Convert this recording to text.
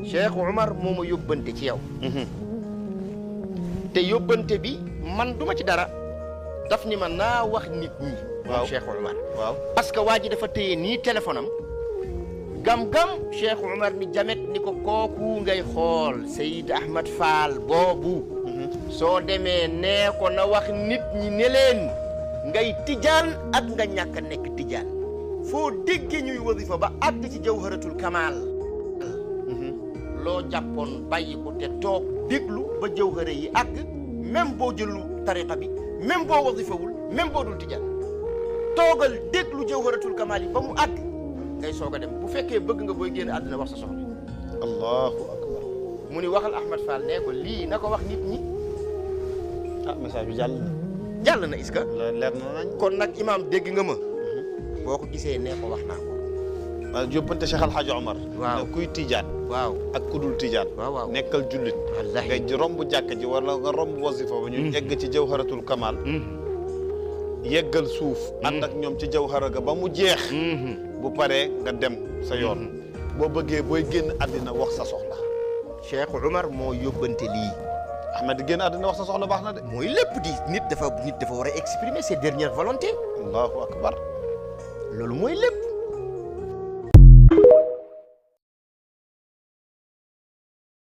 Cheikh Omar moo ma yóbbante ci yow. te yóbbante bi man duma ci dara daf ni ma naa wax nit ñi. waaw moom Cheikh Omar. waaw parce que waa ji dafa téye nii téléphone am. gam-gam Cheikh Omar ni jamet ni ko kooku ngay xool Seyid Ahmad Fall boobu. soo demee nee ko na wax nit ñi ne leen ngay tijaan ak nga ñàkk a nekk tijaan. foo déggee ñuy wasifa ba àgg ci jawharatul kamal. loo jàppoon bàyyi ko te toog déglu ba jawhara yi àgg même boo jëlu tariqa bi même boo wasifawul même boo dul tijaan toogal déglu jawharatul kamal yi ba mu àgg ngay soog a dem bu fekkee bëgg nga booy génn àddina wax sa soxla. allahu akbar. mu ni waxal Ahmad Fall nee ko lii na ko wax nit ñi. ah message bi jàll na. jàll na est-ce que. leer na nañ. kon nag imaam dégg nga ma. boo ko gisee nee ko wax naa ko. waaw yóbbante Cheikh Al Hadj Omar. waaw ne kuy tijaan. waaw ak ku dul tijaan. waaw nekkal jullit. wallaahi nga romb jàkka ji wala nga romb wasifa ba ñu egg ci jawharatul kamal. yeggal suuf. ànd ak ñoom ci jawhara ga ba mu jeex. bu paree nga dem sa yoon. boo bëggee booy génn àddina wax sa soxla. Cheikh Omar moo yóbbante lii. Ahmed génn àddina wax sa soxla baax na de. mooy lépp di nit dafa war a exprimer ses dernières volontés. allahu akbar. loolu mooy lépp.